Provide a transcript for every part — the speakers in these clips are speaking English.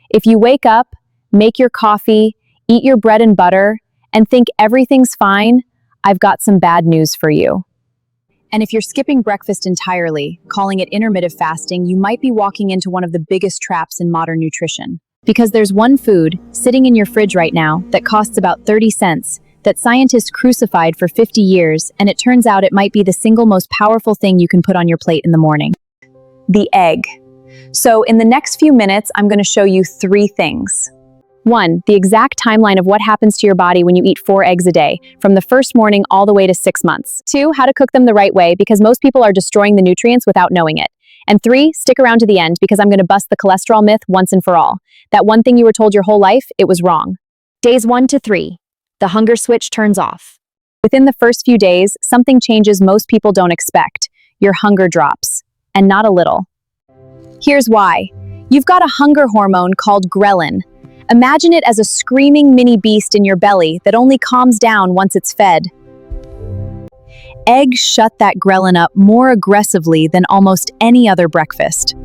If you wake up, make your coffee, eat your bread and butter, and think everything's fine, I've got some bad news for you. And if you're skipping breakfast entirely, calling it intermittent fasting, you might be walking into one of the biggest traps in modern nutrition. Because there's one food sitting in your fridge right now that costs about 30 cents, that scientists crucified for 50 years, and it turns out it might be the single most powerful thing you can put on your plate in the morning. The egg. So in the next few minutes, I'm going to show you 3 things. 1, the exact timeline of what happens to your body when you eat 4 eggs a day, from the first morning all the way to 6 months. 2, how to cook them the right way, because most people are destroying the nutrients without knowing it. And 3, stick around to the end, because I'm going to bust the cholesterol myth once and for all. That one thing you were told your whole life, it was wrong. Days 1 to 3. The hunger switch turns off. Within the first few days, something changes most people don't expect. Your hunger drops. And not a little. Here's why. You've got a hunger hormone called ghrelin. Imagine it as a screaming mini beast in your belly that only calms down once it's fed. Eggs shut that ghrelin up more aggressively than almost any other breakfast.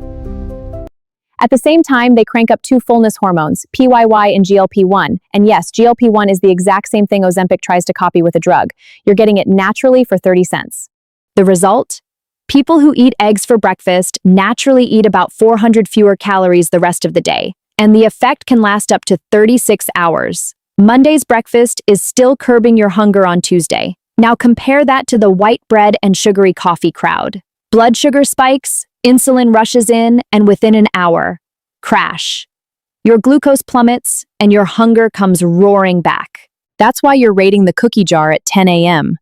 At the same time, they crank up 2 fullness hormones, PYY and GLP-1. And yes, GLP-1 is the exact same thing Ozempic tries to copy with a drug. You're getting it naturally for 30 cents. The result? People who eat eggs for breakfast naturally eat about 400 fewer calories the rest of the day, and the effect can last up to 36 hours. Monday's breakfast is still curbing your hunger on Tuesday. Now compare that to the white bread and sugary coffee crowd. Blood sugar spikes, insulin rushes in, and within an hour, crash. Your glucose plummets, and your hunger comes roaring back. That's why you're raiding the cookie jar at 10 a.m.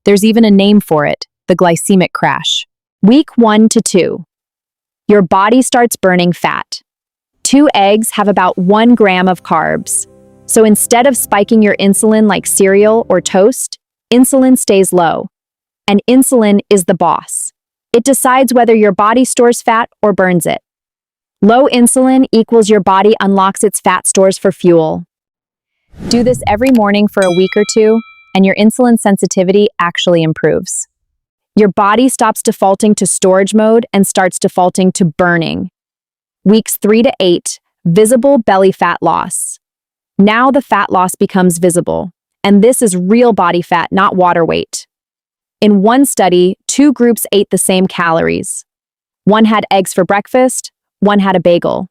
There's even a name for it, the glycemic crash. Week 1 to 2. Your body starts burning fat. 2 eggs have about 1 gram of carbs. So instead of spiking your insulin like cereal or toast, insulin stays low. And insulin is the boss. It decides whether your body stores fat or burns it. Low insulin equals your body unlocks its fat stores for fuel. Do this every morning for a week or 2, and your insulin sensitivity actually improves. Your body stops defaulting to storage mode and starts defaulting to burning. Weeks 3 to 8, visible belly fat loss. Now the fat loss becomes visible, and this is real body fat, not water weight. In one study, 2 groups ate the same calories. One had eggs for breakfast, one had a bagel.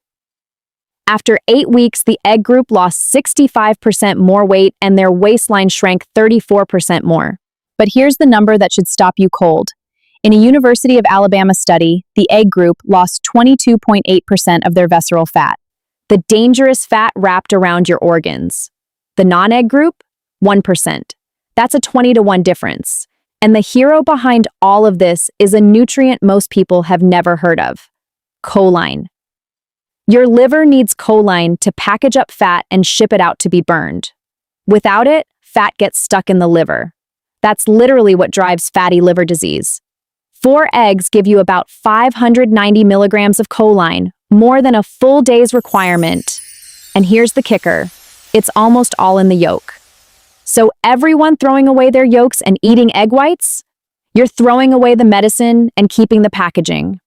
After 8 weeks, the egg group lost 65% more weight and their waistline shrank 34% more. But here's the number that should stop you cold. In a University of Alabama study, the egg group lost 22.8% of their visceral fat, the dangerous fat wrapped around your organs. The non-egg group, 1%. That's a 20-to-1 difference. And the hero behind all of this is a nutrient most people have never heard of: choline. Your liver needs choline to package up fat and ship it out to be burned. Without it, fat gets stuck in the liver. That's literally what drives fatty liver disease. 4 eggs give you about 590 milligrams of choline, more than a full day's requirement. And here's the kicker: it's almost all in the yolk. So everyone throwing away their yolks and eating egg whites? You're throwing away the medicine and keeping the packaging.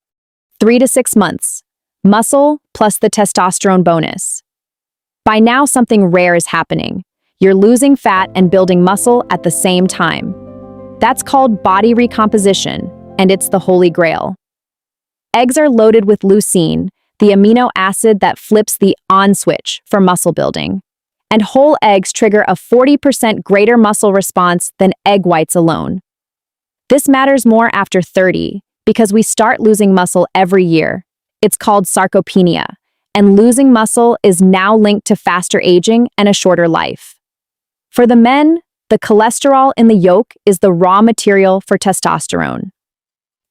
3 to 6 months. Muscle plus the testosterone bonus. By now, something rare is happening. You're losing fat and building muscle at the same time. That's called body recomposition, and it's the holy grail. Eggs are loaded with leucine, the amino acid that flips the on switch for muscle building. And whole eggs trigger a 40% greater muscle response than egg whites alone. This matters more after 30, because we start losing muscle every year. It's called sarcopenia, and losing muscle is now linked to faster aging and a shorter life. For the men, the cholesterol in the yolk is the raw material for testosterone.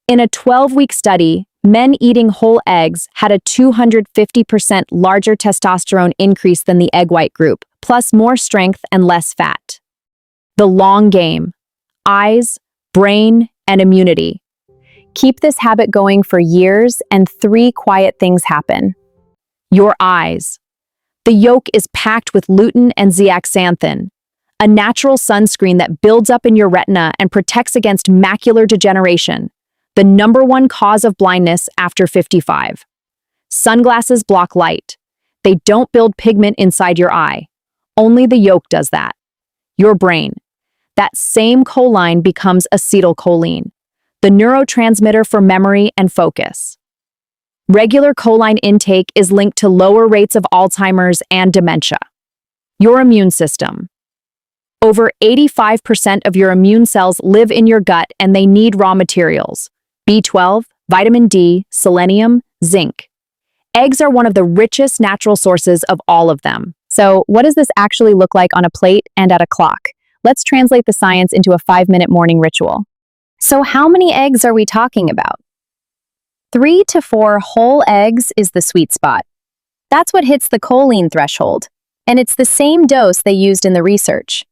In a 12-week study, men eating whole eggs had a 250% larger testosterone increase than the egg white group, plus more strength and less fat. The long game: eyes, brain, and immunity. Keep this habit going for years, and 3 quiet things happen. Your eyes. The yolk is packed with lutein and zeaxanthin, a natural sunscreen that builds up in your retina and protects against macular degeneration, the #1 cause of blindness after 55. Sunglasses block light. They don't build pigment inside your eye. Only the yolk does that. Your brain. That same choline becomes acetylcholine, the neurotransmitter for memory and focus. Regular choline intake is linked to lower rates of Alzheimer's and dementia. Your immune system. Over 85% of your immune cells live in your gut and they need raw materials: B12, vitamin D, selenium, zinc. Eggs are one of the richest natural sources of all of them. So, what does this actually look like on a plate and at a clock? Let's translate the science into a 5-minute morning ritual. So, how many eggs are we talking about? 3 to 4 whole eggs is the sweet spot. That's what hits the choline threshold, and it's the same dose they used in the research.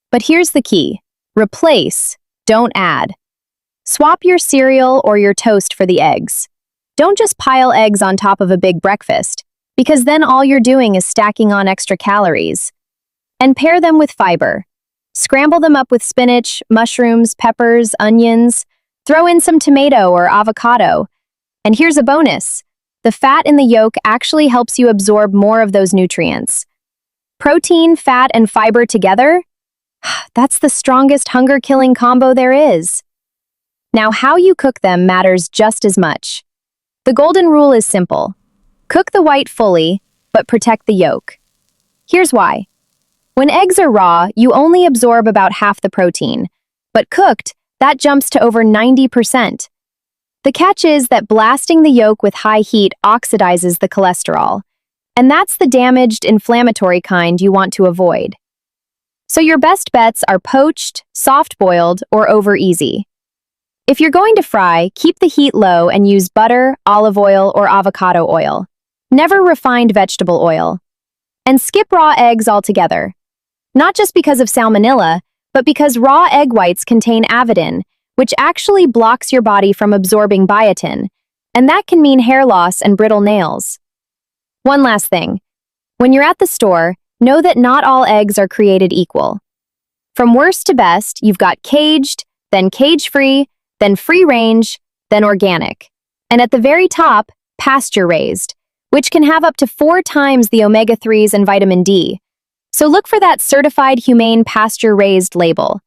But here's the key: replace, don't add. Swap your cereal or your toast for the eggs. Don't just pile eggs on top of a big breakfast, because then all you're doing is stacking on extra calories. And pair them with fiber. Scramble them up with spinach, mushrooms, peppers, onions. Throw in some tomato or avocado. And here's a bonus: the fat in the yolk actually helps you absorb more of those nutrients. Protein, fat, and fiber together? That's the strongest hunger-killing combo there is. Now, how you cook them matters just as much. The golden rule is simple: cook the white fully, but protect the yolk. Here's why. When eggs are raw, you only absorb about half the protein, but cooked, that jumps to over 90%. The catch is that blasting the yolk with high heat oxidizes the cholesterol, and that's the damaged, inflammatory kind you want to avoid. So your best bets are poached, soft-boiled, or over-easy. If you're going to fry, keep the heat low and use butter, olive oil, or avocado oil. Never refined vegetable oil. And skip raw eggs altogether. Not just because of salmonella, but because raw egg whites contain avidin, which actually blocks your body from absorbing biotin, and that can mean hair loss and brittle nails. One last thing. When you're at the store, know that not all eggs are created equal. From worst to best, you've got caged, then cage-free, then free-range, then organic. And at the very top, pasture-raised, which can have up to 4 times the omega-3s and vitamin D. So look for that certified humane pasture-raised label.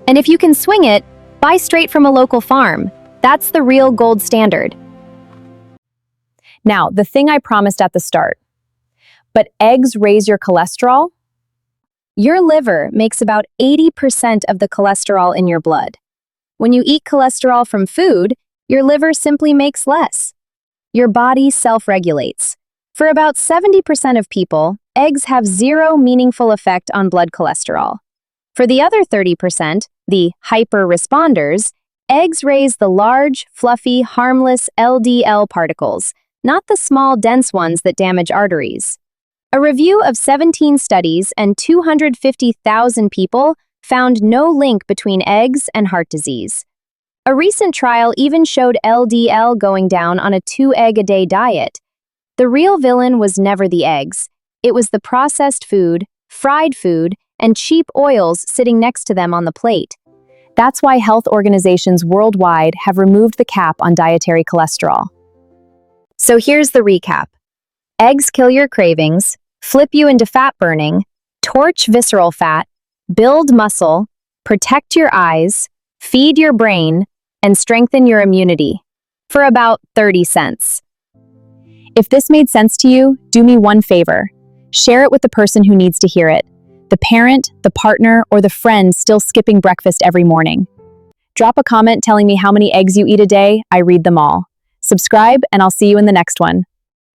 And if you can swing it, buy straight from a local farm. That's the real gold standard. Now, the thing I promised at the start. But eggs raise your cholesterol? Your liver makes about 80% of the cholesterol in your blood. When you eat cholesterol from food, your liver simply makes less. Your body self-regulates. For about 70% of people, eggs have zero meaningful effect on blood cholesterol. For the other 30%, the hyper-responders, eggs raise the large, fluffy, harmless LDL particles, not the small, dense ones that damage arteries. A review of 17 studies and 250,000 people found no link between eggs and heart disease. A recent trial even showed LDL going down on a 2-egg-a-day diet. The real villain was never the eggs. It was the processed food, fried food, and cheap oils sitting next to them on the plate. That's why health organizations worldwide have removed the cap on dietary cholesterol. So here's the recap. Eggs kill your cravings, flip you into fat burning, torch visceral fat, build muscle, protect your eyes, feed your brain, and strengthen your immunity for about 30 cents. If this made sense to you, do me one favor. Share it with the person who needs to hear it. The parent, the partner, or the friend still skipping breakfast every morning. Drop a comment telling me how many eggs you eat a day. I read them all. Subscribe, and I'll see you in the next one.